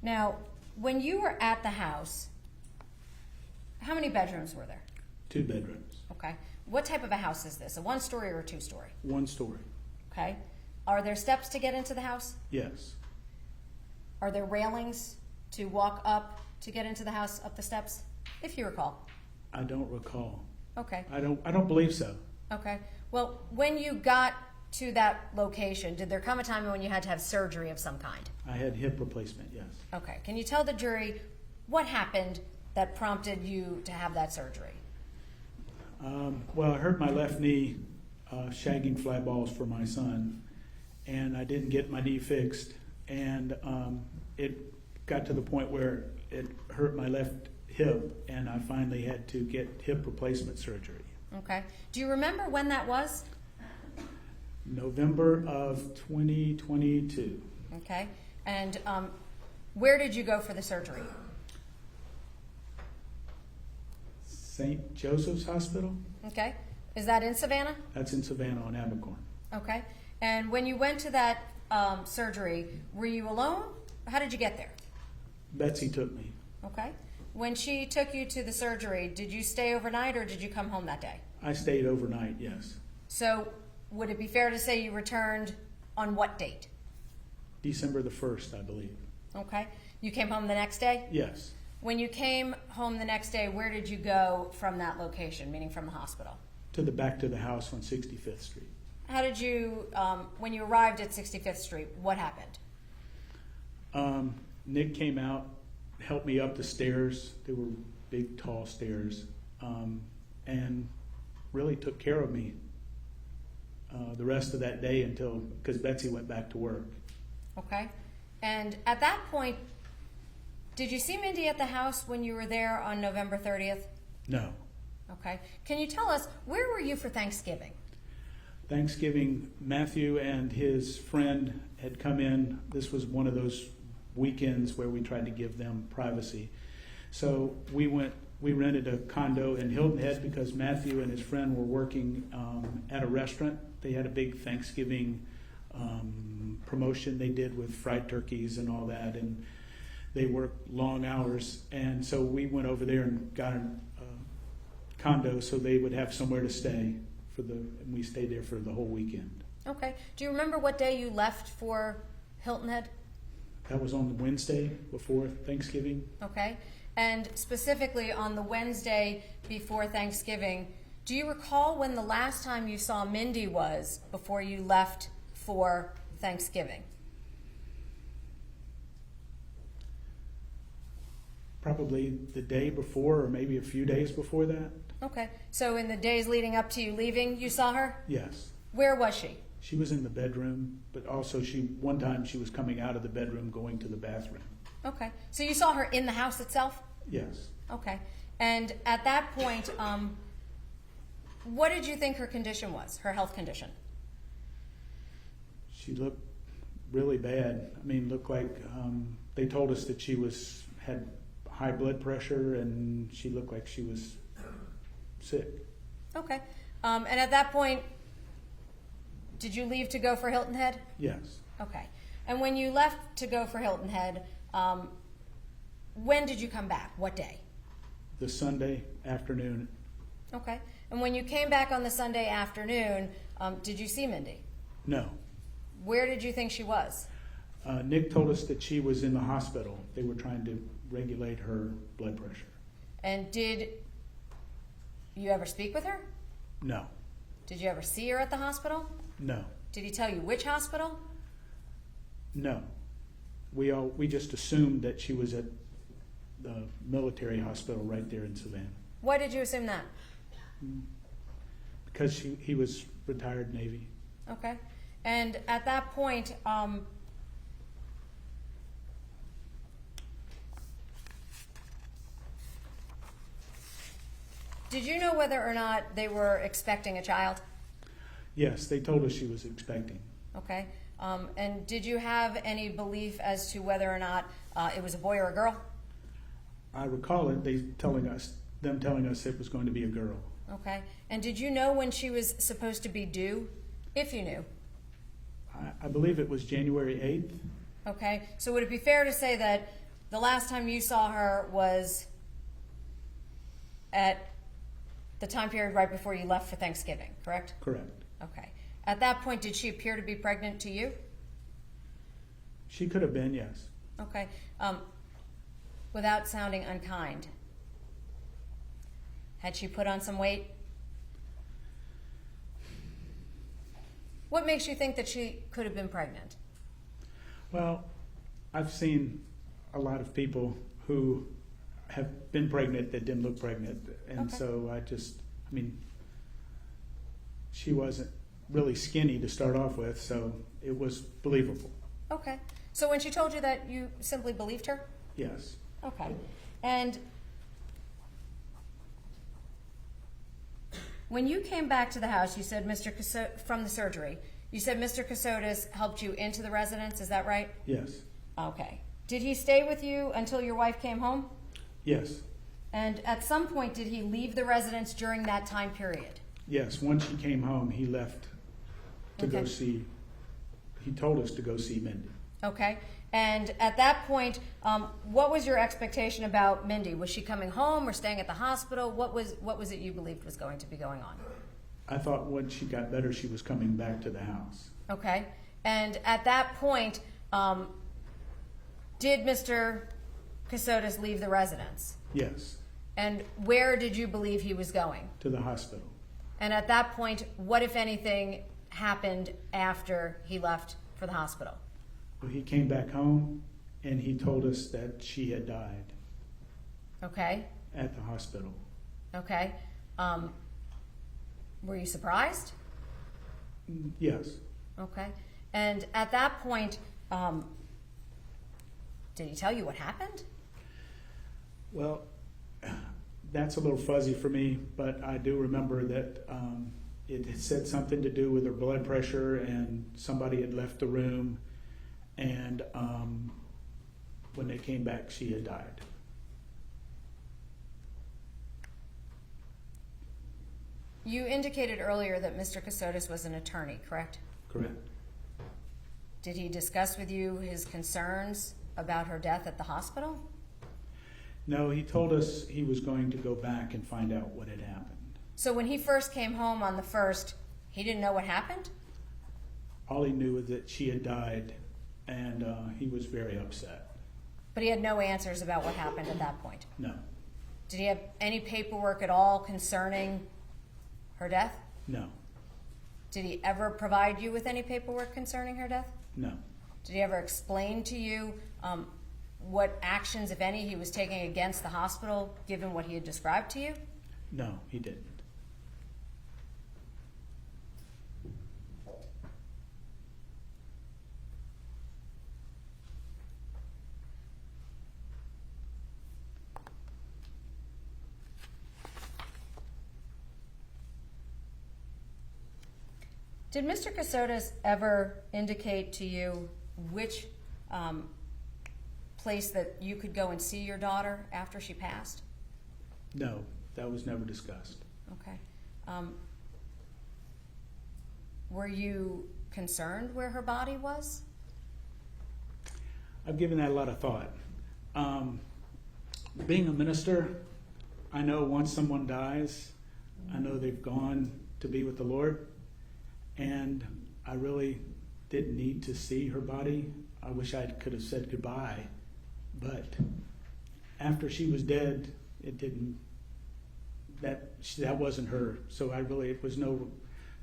Now, when you were at the house, how many bedrooms were there? 2 bedrooms. Okay. What type of a house is this? A 1-story or a 2-story? 1 story. Okay. Are there steps to get into the house? Yes. Are there railings to walk up to get into the house, up the steps, if you recall? I don't recall. Okay. I don't believe so. Okay. Well, when you got to that location, did there come a time when you had to have surgery of some kind? I had hip replacement, yes. Okay. Can you tell the jury what happened that prompted you to have that surgery? Well, I hurt my left knee shagging fly balls for my son, and I didn't get my knee fixed, and it got to the point where it hurt my left hip, and I finally had to get hip replacement surgery. Okay. Do you remember when that was? November of 2022. Okay. And where did you go for the surgery? St. Joseph's Hospital. Okay. Is that in Savannah? That's in Savannah on Abercorn. Okay. And when you went to that surgery, were you alone? How did you get there? Betsy took me. Okay. When she took you to the surgery, did you stay overnight or did you come home that day? I stayed overnight, yes. So would it be fair to say you returned on what date? December the 1st, I believe. Okay. You came home the next day? Yes. When you came home the next day, where did you go from that location, meaning from the hospital? Back to the house on 65th Street. How did you, when you arrived at 65th Street, what happened? Nick came out, helped me up the stairs. They were big, tall stairs, and really took care of me the rest of that day because Betsy went back to work. Okay. And at that point, did you see Mindy at the house when you were there on November 30th? No. Okay. Can you tell us, where were you for Thanksgiving? Thanksgiving, Matthew and his friend had come in. This was one of those weekends where we tried to give them privacy. So we rented a condo in Hilton Head because Matthew and his friend were working at a restaurant. They had a big Thanksgiving promotion they did with fried turkeys and all that, and they worked long hours. And so we went over there and got a condo so they would have somewhere to stay and we stayed there for the whole weekend. Okay. Do you remember what day you left for Hilton Head? That was on the Wednesday before Thanksgiving. Okay. And specifically on the Wednesday before Thanksgiving, do you recall when the last time you saw Mindy was before you left for Thanksgiving? Probably the day before or maybe a few days before that. Okay. So in the days leading up to you leaving, you saw her? Yes. Where was she? She was in the bedroom, but also one time she was coming out of the bedroom going to the bathroom. Okay. So you saw her in the house itself? Yes. Okay. And at that point, what did you think her condition was, her health condition? She looked really bad. I mean, looked like they told us that she had high blood pressure and she looked like she was sick. Okay. And at that point, did you leave to go for Hilton Head? Yes. Okay. And when you left to go for Hilton Head, when did you come back? What day? The Sunday afternoon. Okay. And when you came back on the Sunday afternoon, did you see Mindy? No. Where did you think she was? Nick told us that she was in the hospital. They were trying to regulate her blood pressure. And did you ever speak with her? No. Did you ever see her at the hospital? No. Did he tell you which hospital? No. We just assumed that she was at the military hospital right there in Savannah. Why did you assume that? Because he was retired Navy. Okay. And at that point, did you know whether or not they were expecting a child? Yes, they told us she was expecting. Okay. And did you have any belief as to whether or not it was a boy or a girl? I recall it, them telling us it was going to be a girl. Okay. And did you know when she was supposed to be due, if you knew? I believe it was January 8th. Okay. So would it be fair to say that the last time you saw her was at the time period right before you left for Thanksgiving, correct? Correct. Okay. At that point, did she appear to be pregnant to you? She could have been, yes. Okay. Without sounding unkind, had she put on some weight? What makes you think that she could have been pregnant? Well, I've seen a lot of people who have been pregnant that didn't look pregnant. And Okay. so she wasn't really skinny to start off with, so it was believable. Okay. So when she told you that, you simply believed her? Yes. Okay. And when you came back to the house, you said from the surgery, you said Mr. Casotis helped you into the residence, is that right? Yes. Okay. Did he stay with you until your wife came home? Yes. And at some point, did he leave the residence during that time period? Yes. Once she came home, he left to go Okay. see, he told us to go see Mindi. Okay. And at that point, what was your expectation about Mindi? Was she coming home or staying at the hospital? What was it you believed was going to be going on? I thought when she got better, she was coming back to the house. Okay. And at that point, did Mr. Casotis leave the residence? Yes. And where did you believe he was going? To the hospital. And at that point, what, if anything, happened after he left for the hospital? Well, he came back home and he told us that she had died Okay. at the hospital. Okay. Were you surprised? Yes. Okay. And at that point, did he tell you what happened? Well, that's a little fuzzy for me, but I do remember that it had said something to do with her blood pressure and somebody had left the room, and when they came back, she had died. You indicated earlier that Mr. Casotis was an attorney, correct? Correct. Did he discuss with you his concerns about her death at the hospital? No, he told us he was going to go back and find out what had happened. So when he first came home on the 1st, he didn't know what happened? All he knew was that she had died, and he was very upset. But he had no answers about what happened at that point. No. Did he have any paperwork at all concerning her death? No. Did he ever provide you with any paperwork concerning her death? No. Did he ever explain to you what actions, if any, he was taking against the hospital, given what he had described to you? No, he didn't. Did Mr. Casotis ever indicate to you which place that you could go and see your daughter after she passed? No, that was never discussed. Okay. Were you concerned where her body was? I've given that a lot of thought. Being a minister, I know once someone dies, I know they've gone to be with the Lord, and I really didn't need to see her body. I wish I could have said goodbye, but after she was dead, it didn't. That wasn't her. So it was no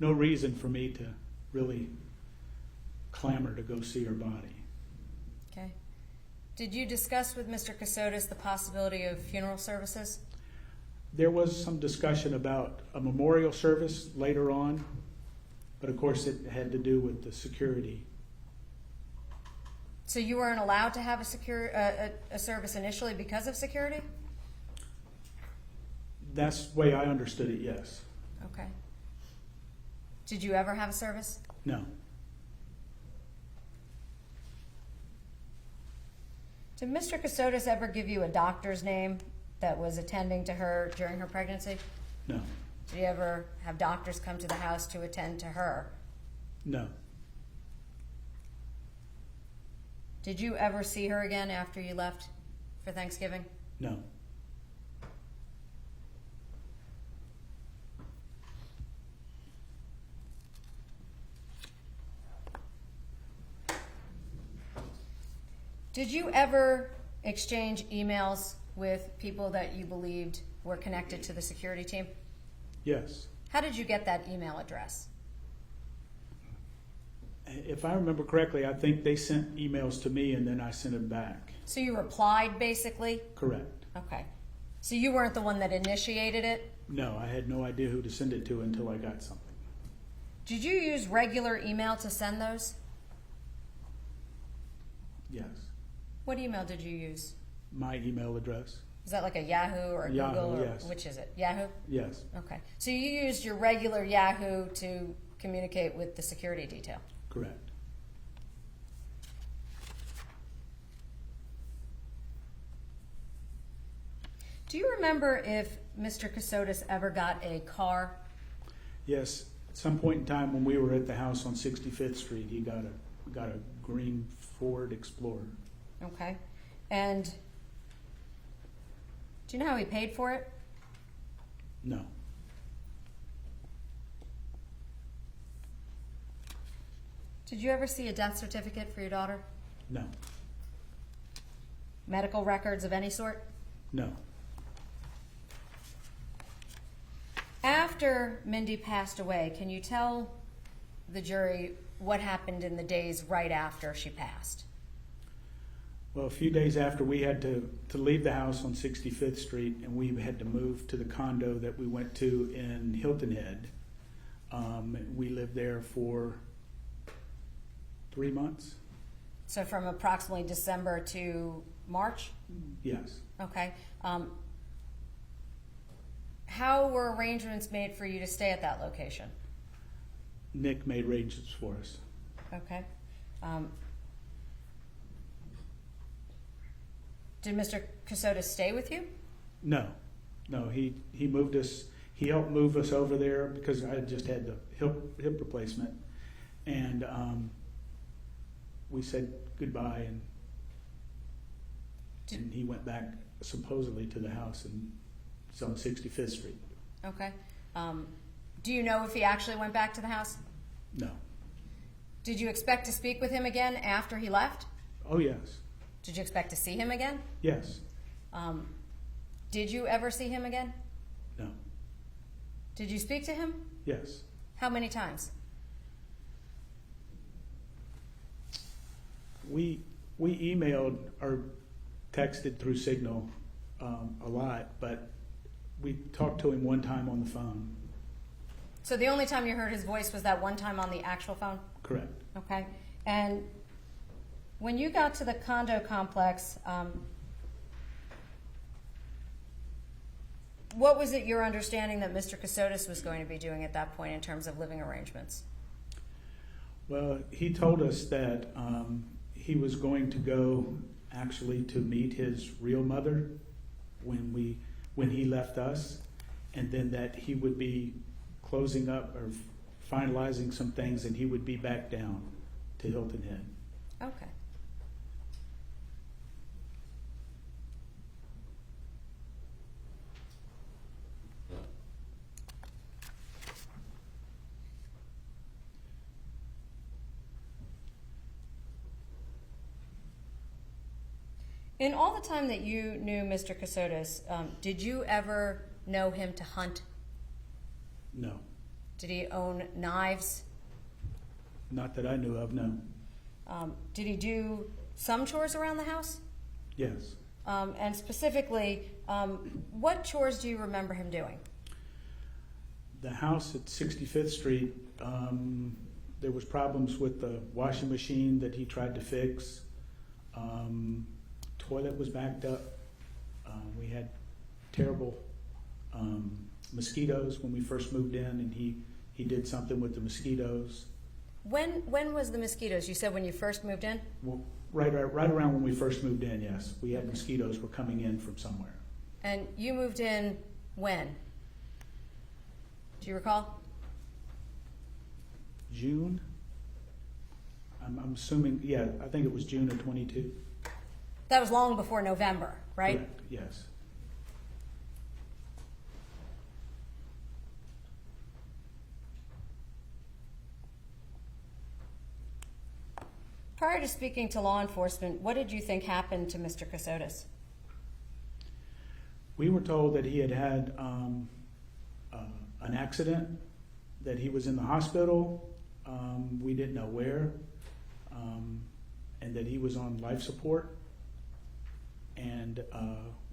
reason for me to really clamor to go see her body. Okay. Did you discuss with Mr. Casotis the possibility of funeral services? There was some discussion about a memorial service later on, but of course it had to do with the security. So you weren't allowed to have a service initially because of security? That's the way I understood it, yes. Okay. Did you ever have a service? No. Did Mr. Casotis ever give you a doctor's name that was attending to her during her pregnancy? No. Did you ever have doctors come to the house to attend to her? No. Did you ever see her again after you left? for Thanksgiving? No. Did you ever exchange emails with people that you believed were connected to the security team? Yes. How did you get that email address? If I remember correctly, I think they sent emails to me and then I sent it back. So you replied, basically? Correct. Okay. So you weren't the one that initiated it? No, I had no idea who to send it to until I got something. Did you use regular email to send those? Yes. What email did you use? My email address. Is that like a Yahoo or a Yahoo, Google? Or yes. which is it? Yahoo? Yes. Okay. So you used your regular Yahoo to communicate with the security detail? Correct. Do you remember if Mr. Casotis ever got a car? Yes. At some point in time when we were at the house on 65th Street, he got a green Ford Explorer. Okay. And do you know how he paid for it? No. Did you ever see a death certificate for your daughter? No. Medical records of any sort? No. After Mindi passed away, can you tell the jury what happened in the days right after she passed? Well, a few days after, we had to leave the house on 65th Street, and we had to move to the condo that we went to in Hilton Head. We lived there for 3 months. So from approximately December to March? Yes. Okay. How were arrangements made for you to stay at that location? Nick made arrangements for us. Okay. Did Mr. Casotis stay with you? No. No, he moved us. He helped move us over there because I just had the hip replacement. And we said goodbye, and he went back supposedly to the house and it's on 65th Street. Okay. Do you know if he actually went back to the house? No. Did you expect to speak with him again after he left? Oh, yes. Did you expect to see him again? Yes. Did you ever see him again? No. Did you speak to him? Yes. How many times? We emailed or texted through Signal a lot, but we talked to him one time on the phone. So the only time you heard his voice was that one time on the actual phone? Correct. Okay. And when you got to the condo complex, what was it your understanding that Mr. Casotis was going to be doing at that point in terms of living arrangements? Well, he told us that he was going to go actually to meet his real mother when he left us, and then that he would be closing up or finalizing some things, and he would be back down to Hilton Head. Okay. In all the time that you knew Mr. Casotis, did you ever know him to hunt? No. Did he own knives? Not that I knew of, no. Did he do some chores around the house? Yes. And specifically, what chores do you remember him doing? The house at 65th Street, there was problems with the washing machine that he tried to fix. Toilet was backed up. We had terrible mosquitoes when we first moved in, and he did something with the mosquitoes. When was the mosquitoes? You said when you first moved in? Well, right around when we first moved in, yes. We had mosquitoes were coming in from somewhere. And you moved in when? Do you recall? June? I'm assuming, yeah, I think it was June of 22. That was long before November, right? Correct, yes. Prior to speaking to law enforcement, what did you think happened to Mr. Casotis? We were told that he had had an accident, that he was in the hospital. We didn't know where, and that he was on life support. And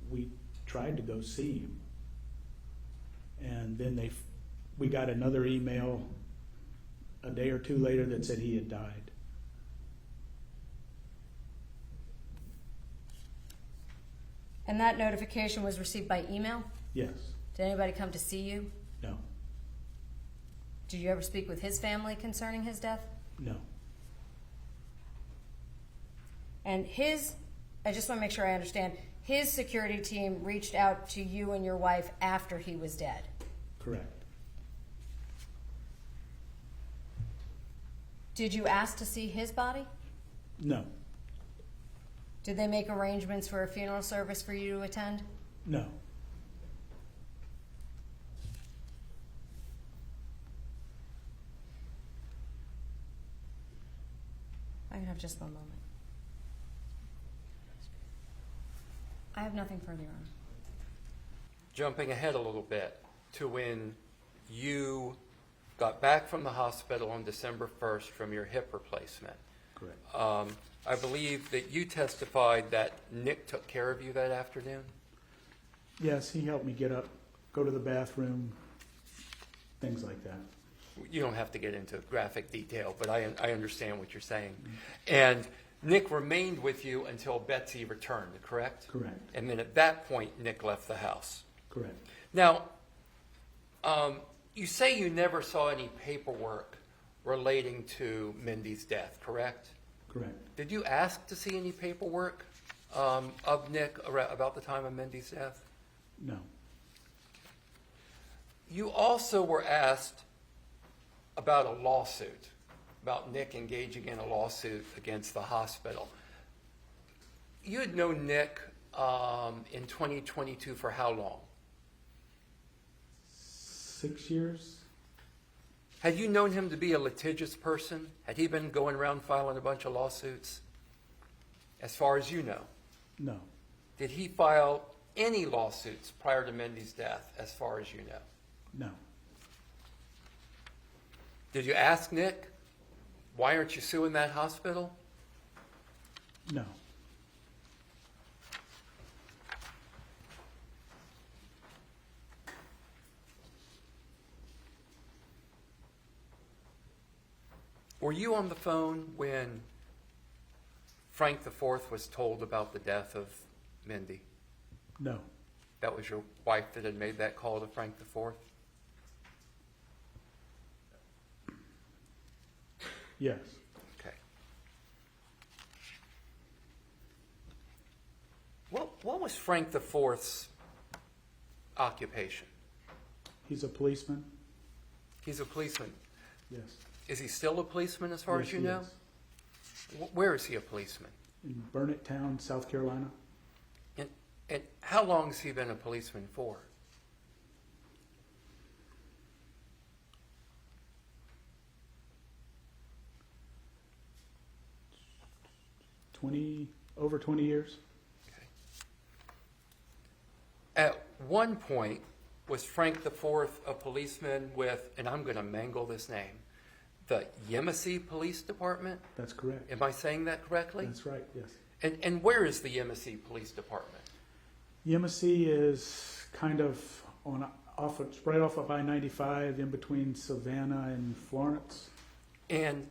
we tried to go see him. And then we got another email a day or two later that said he had died. And that notification was received by email? Yes. Did anybody come to see you? No. Did you ever speak with his family concerning his death? No. And I just want to make sure I understand, his security team reached out to you and your wife after he was dead? Correct. Did you ask to see his body? No. Did they make arrangements for a funeral service for you to attend? No. I can have just one moment. I have nothing further on. Jumping ahead a little bit to when you got back from the hospital on December 1st from your hip replacement. Correct. I believe that you testified that Nick took care of you that afternoon. Yes, he helped me get up, go to the bathroom, things like that. You don't have to get into graphic detail, but I understand what you're saying. And Nick remained with you until Betsy returned, correct? Correct. And then at that point, Nick left the house. Correct. Now, you say you never saw any paperwork relating to Mindy's death, correct? Correct. Did you ask to see any paperwork of Nick about the time of Mindy's death? No. You also were asked about a lawsuit, about Nick engaging in a lawsuit against the hospital. You had known Nick in 2022 for how long? 6 years? Had you known him to be a litigious person? Had he been going around filing a bunch of lawsuits? As far as you know. No. Did he file any lawsuits prior to Mindy's death, as far as you know? No. Did you ask Nick, why aren't you suing that hospital? No. Were you on the phone when Frank IV was told about the death of Mindy? No. That was your wife that had made that call to Frank IV? Yes. Okay. What was Frank IV's occupation? He's a policeman? He's a policeman. Yes. Is he still a policeman as far Yes, as you he know? is. Where is he a policeman? In Burnett Town, South Carolina? And how long has he been a policeman for? Over 20 years? Okay. At one point, was Frank IV a policeman with, and I'm going to mangle this name, the Yemassee Police Department? That's correct. Am I saying that correctly? That's right, yes. And where is the Yemassee Police Department? Yemassee is kind of right off of I-95 in between Savannah and Florence. And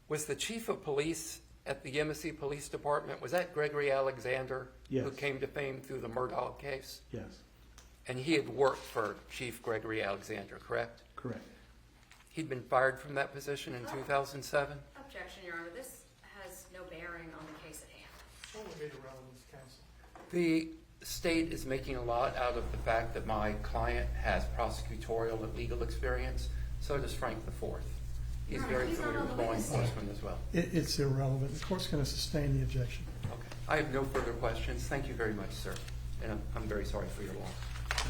was the chief of police at the Yemassee Police Department, was that Gregory Alexander? Yes. Who came to fame through the Murdaugh case? Yes. And he had worked for Chief Gregory Alexander, correct? Correct. He'd been fired from that position in 2007? Objection, Your Honor. This has no bearing on the case at hand. The state is making a lot out of the fact that my client has prosecutorial and legal experience. So does Frank IV. He's very familiar with law enforcement as well. It's irrelevant. The court's going to sustain the objection. Okay. I have no further questions. Thank you very much, sir. And I'm very sorry for your loss.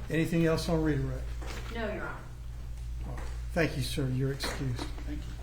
Anything else on redirect? No, Your Honor. Thank you, sir. You're excused. Thank you.